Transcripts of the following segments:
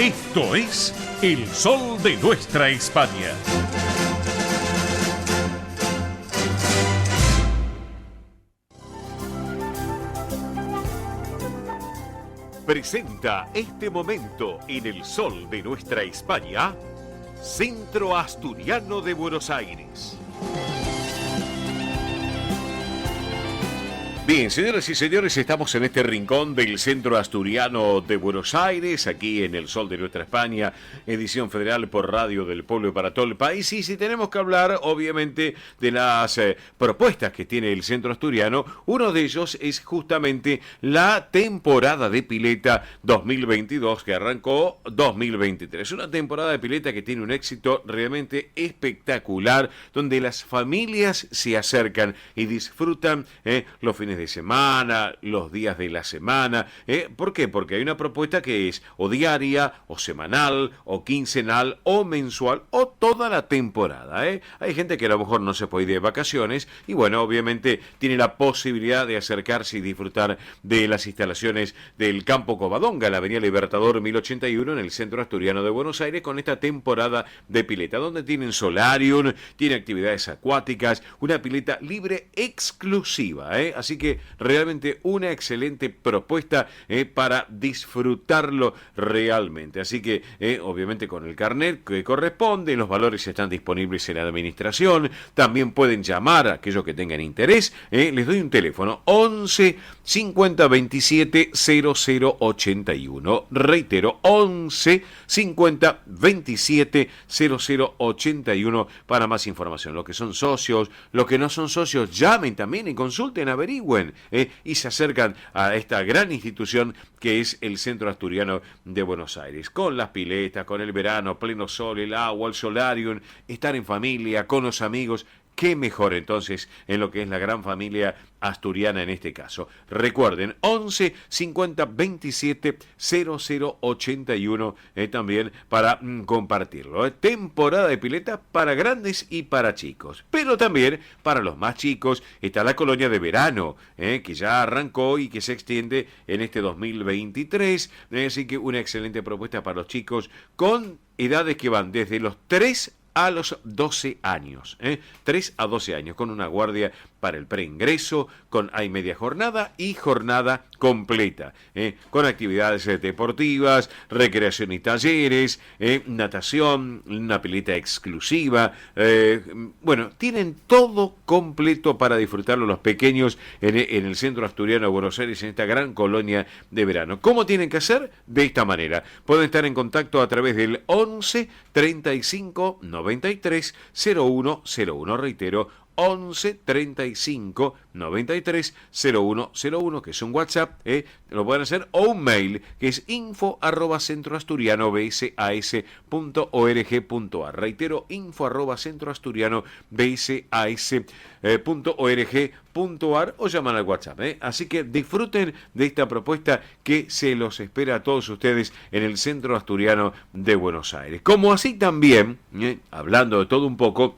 Esto es El Sol de Nuestra España. Presenta este momento en El Sol de Nuestra España, Centro Asturiano de Buenos Aires. Bien, señoras y señores, estamos en este rincón del Centro Asturiano de Buenos Aires, aquí en El Sol de Nuestra España, edición federal por Radio del Pueblo y para todo el país. Y si tenemos que hablar, obviamente, de las propuestas que tiene el Centro Asturiano, uno de ellos es justamente la temporada de pileta 2022 que arrancó 2023. Una temporada de pileta que tiene un éxito realmente espectacular, donde las familias se acercan y disfrutan los fines de semana, los días de la semana. ¿Por qué? Porque hay una propuesta que es o diaria, o semanal, o quincenal, o mensual, o toda la temporada. Hay gente que a lo mejor no se puede ir de vacaciones y bueno, obviamente tiene la posibilidad de acercarse y disfrutar de las instalaciones del Campo Covadonga, la Avenida Libertador 1081 en el Centro Asturiano de Buenos Aires, con esta temporada de pileta, donde tienen solarium, tiene actividades acuáticas, una pileta libre exclusiva. Así que realmente una excelente propuesta para disfrutarlo realmente. Así que obviamente con el carnet que corresponde, los valores están disponibles en la administración. También pueden llamar a aquellos que tengan interés. Les doy un teléfono: 11 50 27 00 81. Reitero, 11 50 27 00 81 para más información. Los que son socios, los que no son socios, llamen también y consulten, averigüen. Y se acercan a esta gran institución que es el Centro Asturiano de Buenos Aires, con las piletas, con el verano, pleno sol, el agua, el solarium, estar en familia, con los amigos. Qué mejor entonces en lo que es la gran familia asturiana en este caso. Recuerden, 11 50 27 00 81 también para compartirlo. Temporada de pileta para grandes y para chicos, pero también para los más chicos está la colonia de verano, que ya arrancó y que se extiende en este 2023. Así que una excelente propuesta para los chicos con edades que van desde los 3 a los 12 años, 3 a 12 años, con una guardia para el preingreso, hay media jornada y jornada completa, con actividades deportivas, recreación y talleres, natación, una pileta exclusiva. Bueno, tienen todo completo para disfrutarlo los pequeños en el Centro Asturiano de Buenos Aires, en esta gran colonia de verano. ¿Cómo tienen que hacer? De esta manera. Pueden estar en contacto a través del 11 35 93 0101. Reitero, 11 35 93 0101, que es un WhatsApp, lo pueden hacer, o un mail, que es info@centroasturianobsas.org.ar. Reitero, info@centroasturianobsas.org.ar, o llaman al WhatsApp. Así que disfruten de esta propuesta que se los espera a todos ustedes en el Centro Asturiano de Buenos Aires. Como así también, hablando de todo un poco,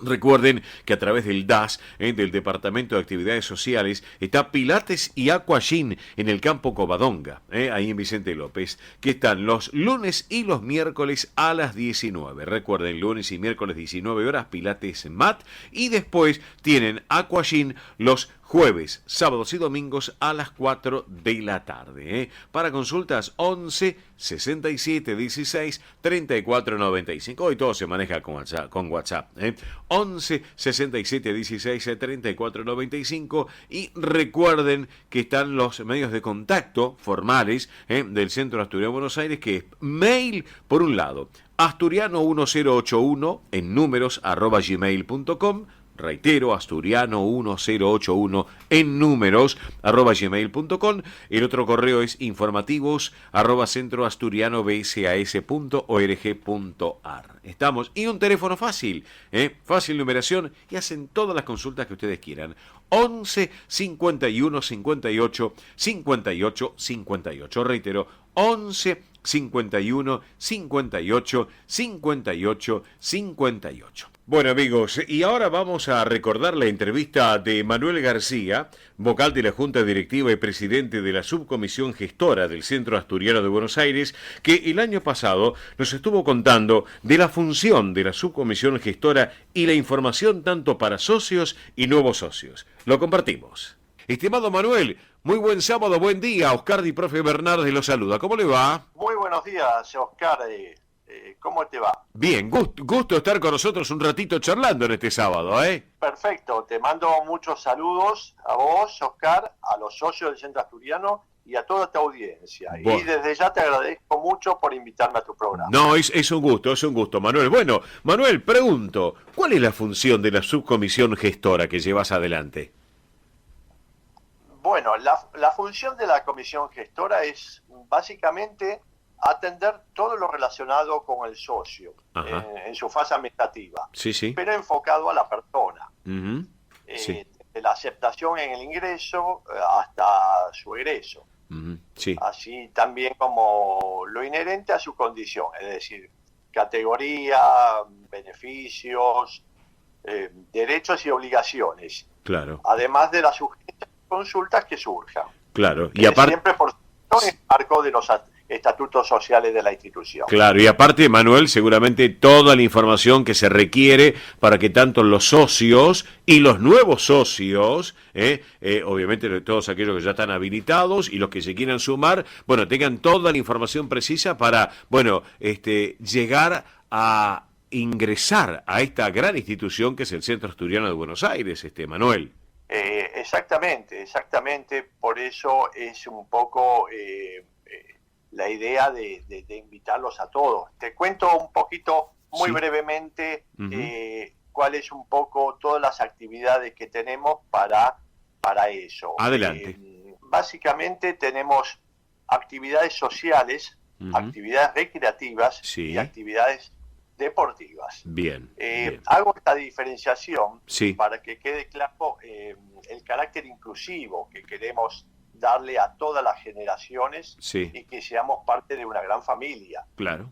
recuerden que a través del DAS, del Departamento de Actividades Sociales, está Pilates y Aquagym en el Campo Covadonga, ahí en Vicente López, que están los lunes y los miércoles a las 19. Recuerden, lunes y miércoles 19 horas, Pilates Mat, y después tienen Aquagym los jueves, sábados y domingos a las 4 de la tarde. Para consultas, 11 67 16 34 95. Hoy todo se maneja con WhatsApp. 11 67 16 34 95. Y recuerden que están los medios de contacto formales del Centro Asturiano de Buenos Aires, que es mail, por un lado, asturiano1081 en números @gmail.com. Reitero, asturiano1081 en números @gmail.com. El otro correo es informativos @centroasturianobsas.org.ar. Estamos. Y un teléfono fácil, fácil numeración, y hacen todas las consultas que ustedes quieran. 11 51 58 58 58. Reitero, 11 51 58 58 58. Bueno amigos, y ahora vamos a recordar la entrevista de Manuel García, vocal de la Junta Directiva y presidente de la Subcomisión Gestora del Centro Asturiano de Buenos Aires, que el año pasado nos estuvo contando de la función de la Subcomisión Gestora y la información tanto para socios y nuevos socios. Lo compartimos. Estimado Manuel, muy buen sábado, buen día. Oscar Di Profe Bernardes lo saluda. ¿Cómo le va? Muy buenos días, Oscar. ¿Cómo te va? Bien, gusto estar con nosotros un ratito charlando en este sábado, ¿eh? Perfecto. Te mando muchos saludos a vos, Oscar, a los socios del Centro Asturiano y a toda tu audiencia. Bueno. Y desde ya te agradezco mucho por invitarme a tu programa. No, es un gusto, Manuel. Bueno, Manuel, pregunto, ¿cuál es la función de la subcomisión gestora que llevas adelante? Bueno, la función de la comisión gestora es básicamente atender todo lo relacionado con el socio en su fase administrativa, sí. pero enfocado a la persona. Sí. De la aceptación en el ingreso hasta su egreso. Sí. Así también como lo inherente a su condición, es decir, categoría, beneficios, derechos y obligaciones. Claro. Además de las sugerencias y consultas que surjan. Claro. Y aparte, siempre por el marco de los estatutos sociales de la institución. Claro, y aparte, Manuel, seguramente toda la información que se requiere para que tanto los socios y los nuevos socios, obviamente todos aquellos que ya están habilitados y los que se quieran sumar, bueno, tengan toda la información precisa para, bueno, llegar a ingresar a esta gran institución que es el Centro Asturiano de Buenos Aires, Manuel. Exactamente. Por eso es un poco la idea de invitarlos a todos. Te cuento un poquito, muy brevemente, cuál es un poco todas las actividades que tenemos para eso. Adelante. Básicamente tenemos actividades sociales, actividades recreativas y actividades deportivas. Bien. Hago esta diferenciación para que quede claro el carácter inclusivo que queremos darle a todas las generaciones y que seamos parte de una gran familia. Claro.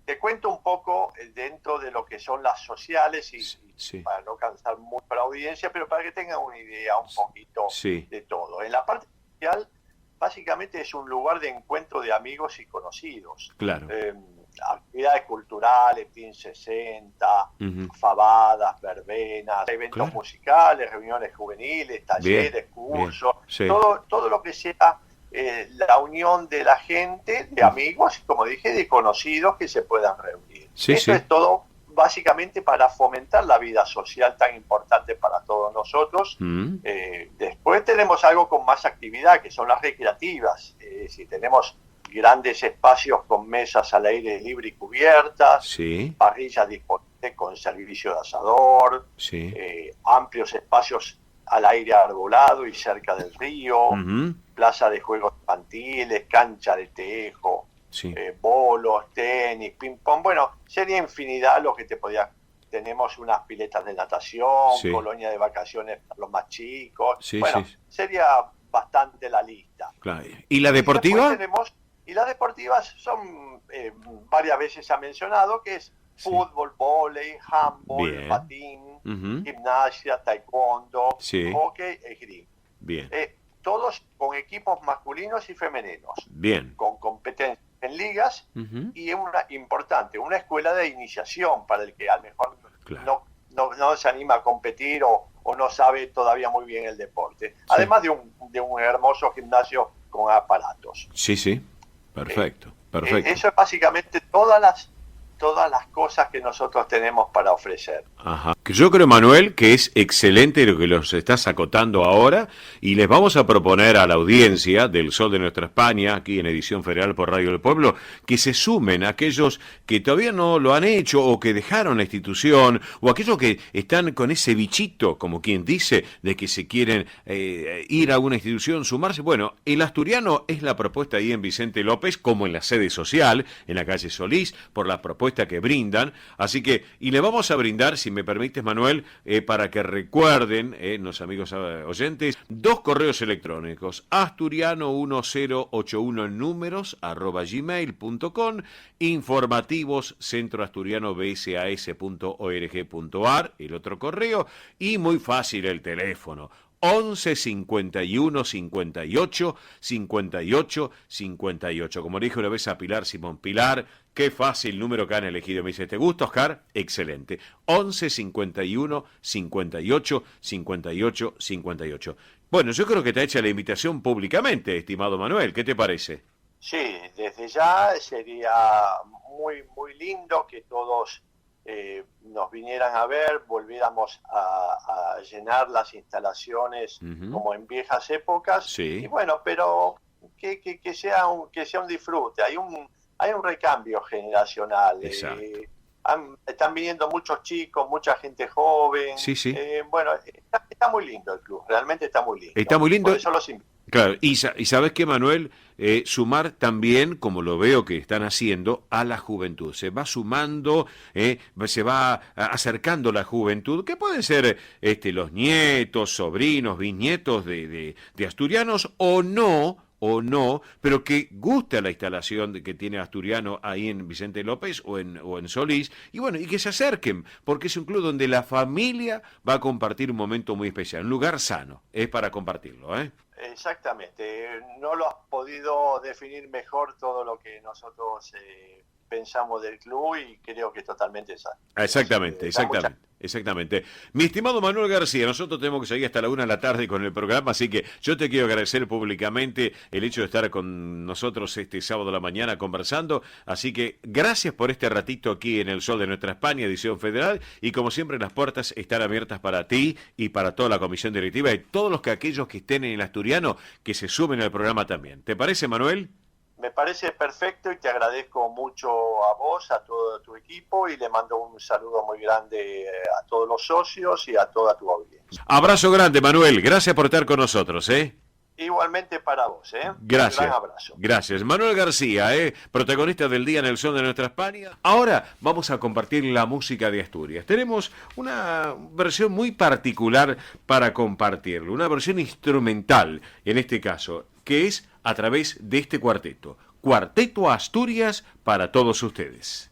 Te cuento un poco dentro de lo que son las sociales y para no cansar mucho a la audiencia, pero para que tengan una idea un poquito de todo. En la parte social, básicamente es un lugar de encuentro de amigos y conocidos. Claro. Actividades culturales, Fin 60, fabadas, verbenas, eventos musicales, reuniones juveniles, talleres, cursos, todo lo que sea la unión de la gente, de amigos, como dije, de conocidos que se puedan reunir. Esto es todo básicamente para fomentar la vida social tan importante para todos nosotros. Después tenemos algo con más actividad, que son las recreativas. Si tenemos grandes espacios con mesas al aire libre y cubiertas, parrillas disponibles con servicio de asador, amplios espacios al aire arbolado y cerca del río, plaza de juegos infantiles, cancha de tejo, bolos, tenis, ping-pong. Bueno, sería infinidad lo que te podía. Tenemos unas piletas de natación, colonia de vacaciones para los más chicos. Sería bastante la lista. Claro. ¿Y la deportiva? Y las deportivas son, varias veces se ha mencionado, que es fútbol, vóley, handball, patín, gimnasia, taekwondo, hockey, esgrima. Todos con equipos masculinos y femeninos. Con competencias en ligas y una importante, una escuela de iniciación para el que a lo mejor no se anima a competir o no sabe todavía muy bien el deporte. Además de un hermoso gimnasio con aparatos. Perfecto. Eso es básicamente todas las cosas que nosotros tenemos para ofrecer. Yo creo, Manuel, que es excelente lo que los estás acotando ahora y les vamos a proponer a la audiencia del Sol de Nuestra España, aquí en Edición Federal por Radio del Pueblo, que se sumen a aquellos que todavía no lo han hecho o que dejaron la institución o aquellos que están con ese bichito, como quien dice, de que se quieren ir a una institución, sumarse. Bueno, el asturiano es la propuesta ahí en Vicente López, como en la sede social, en la calle Solís, por la propuesta propuesta que brindan. Así que, y le vamos a brindar, si me permites, Manuel, para que recuerden, los amigos oyentes, 2 correos electrónicos: asturiano1081 en números @gmail.com, informativos centroasturianobsas.org.ar, el otro correo, y muy fácil el teléfono: 11 51 58 58 58. Como le dije una vez a Pilar Simón: Pilar, qué fácil número que han elegido. Me dice: ¿te gusta, Oscar? Excelente. 11 51 58 58 58. Bueno, yo creo que te ha hecho la invitación públicamente, estimado Manuel. ¿Qué te parece? Sí, desde ya sería muy, muy lindo que todos nos vinieran a ver, volviéramos a llenar las instalaciones como en viejas épocas. Sí. Y bueno, pero que sea un disfrute. Hay un recambio generacional. Están viniendo muchos chicos, mucha gente joven. Sí, sí. Bueno, está muy lindo el club, realmente está muy lindo. Está muy lindo. Por eso los invito. Claro, y sabes qué, Manuel, sumar también, como lo veo que están haciendo, a la juventud. Se va sumando, se va acercando la juventud, que pueden ser los nietos, sobrinos, bisnietos de asturianos o no, pero que gusta la instalación que tiene Asturiano ahí en Vicente López o en Solís, y bueno, y que se acerquen, porque es un club donde la familia va a compartir un momento muy especial, un lugar sano, es para compartirlo, ¿eh? Exactamente, no lo has podido definir mejor todo lo que nosotros pensamos del club, y creo que es totalmente sano. Exactamente. Mi estimado Manuel García, nosotros tenemos que seguir hasta la 1 de la tarde con el programa, así que yo te quiero agradecer públicamente el hecho de estar con nosotros este sábado a la mañana conversando, así que gracias por este ratito aquí en El Sol de Nuestra España, edición federal, y como siempre las puertas están abiertas para ti y para toda la comisión directiva y todos aquellos que estén en el asturiano que se sumen al programa también. ¿Te parece, Manuel? Me parece perfecto, y te agradezco mucho a vos, a todo tu equipo, y le mando un saludo muy grande a todos los socios y a toda tu audiencia. Abrazo grande, Manuel. Gracias por estar con nosotros, Igualmente para vos, Gracias. Un gran abrazo. Gracias. Manuel García, protagonista del día en el Sol de Nuestra España. Ahora vamos a compartir la música de Asturias. Tenemos una versión muy particular para compartirlo, una versión instrumental, en este caso, que es a través de este cuarteto. Cuarteto Asturias para todos ustedes.